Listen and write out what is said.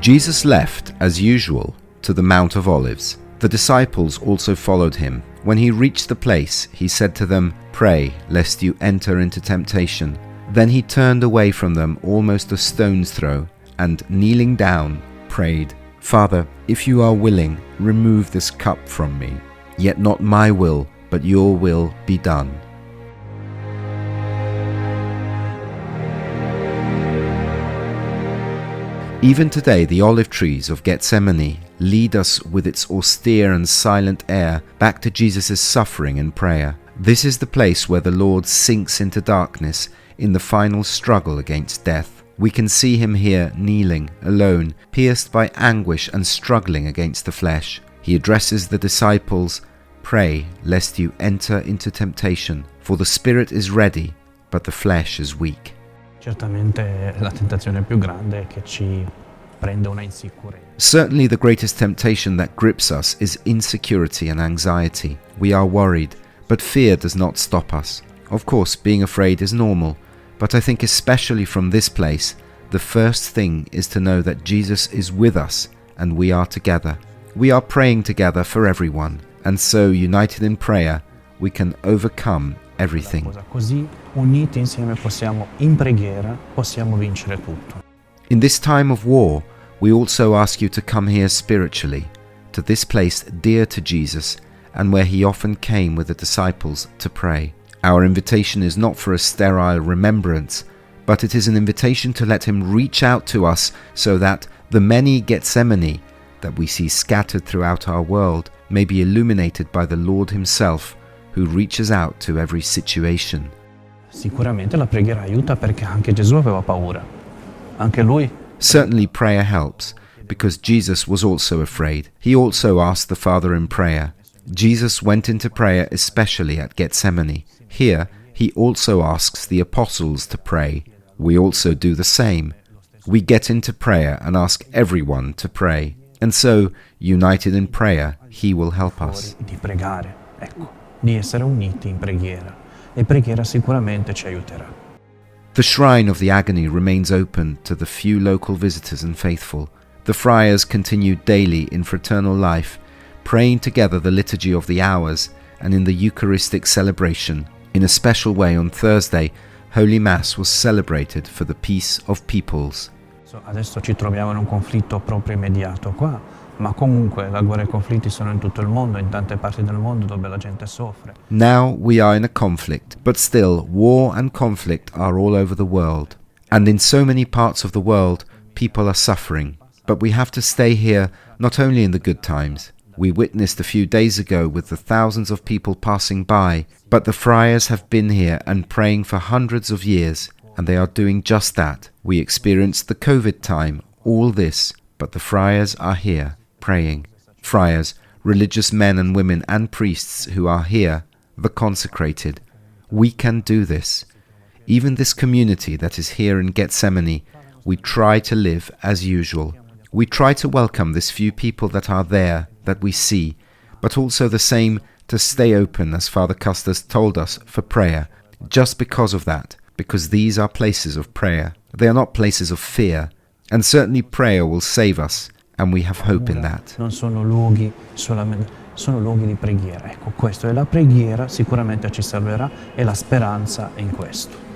Jesus left, as usual, to the Mount of Olives. The disciples also followed him. When he reached the place, he said to them, "Pray, lest you enter into temptation." Then he turned away from them almost a stone's throw, and kneeling down, prayed, "Father, if you are willing, remove this cup from me. Yet not my will, but your will be done." Even today, the olive trees of Gethsemane lead us with its austere and silent air back to Jesus' suffering and prayer. This is the place where the Lord sinks into darkness in the final struggle against death. We can see him here kneeling, alone, pierced by anguish and struggling against the flesh. He addresses the disciples, "Pray, lest you enter into temptation, for the spirit is ready, but the flesh is weak." Certamente la tentazione più grande è che ci prende una insicurezza. Certainly the greatest temptation that grips us is insecurity and anxiety. We are worried, but fear does not stop us. Of course, being afraid is normal, but I think especially from this place, the first thing is to know that Jesus is with us and we are together. We are praying together for everyone, and so united in prayer, we can overcome everything. Così uniti insieme in preghiera possiamo vincere tutto. In this time of war, we also ask you to come here spiritually, to this place dear to Jesus and where he often came with the disciples to pray. Our invitation is not for a sterile remembrance, but it is an invitation to let him reach out to us so that the many Gethsemane that we see scattered throughout our world may be illuminated by the Lord himself, who reaches out to every situation. Sicuramente la preghiera aiuta perché anche Gesù aveva paura. Anche lui. Certainly prayer helps, because Jesus was also afraid. He also asked the Father in prayer. Jesus went into prayer especially at Gethsemane. Here, he also asks the apostles to pray. We also do the same. We get into prayer and ask everyone to pray. And so, united in prayer, he will help us. Di pregare, ecco, di essere uniti in preghiera. E preghiera sicuramente ci aiuterà. The shrine of the agony remains open to the few local visitors and faithful. The friars continue daily in fraternal life, praying together the liturgy of the hours and in the Eucharistic celebration. In a special way on Thursday, Holy Mass was celebrated for the peace of peoples. Adesso ci troviamo in un conflitto proprio immediato qua, ma comunque la guerra e i conflitti sono in tutto il mondo, in tante parti del mondo dove la gente soffre. Now we are in a conflict, but still war and conflict are all over the world. And in so many parts of the world, people are suffering. But we have to stay here not only in the good times. We witnessed a few days ago with the thousands of people passing by, but the friars have been here and praying for hundreds of years, and they are doing just that. We experienced the COVID time, all this, but the friars are here, praying. Friars, religious men and women and priests who are here, the consecrated. We can do this. Even this community that is here in Gethsemane, we try to live as usual. We try to welcome this few people that are there, that we see, but also the same to stay open, as Father Custis told us, for prayer, just because of that, because these are places of prayer. They are not places of fear, and certainly prayer will save us, and we have hope in that. Non sono luoghi solamente, sono luoghi di preghiera. Ecco, questo è la preghiera, sicuramente ci salverà, e la speranza è in questo.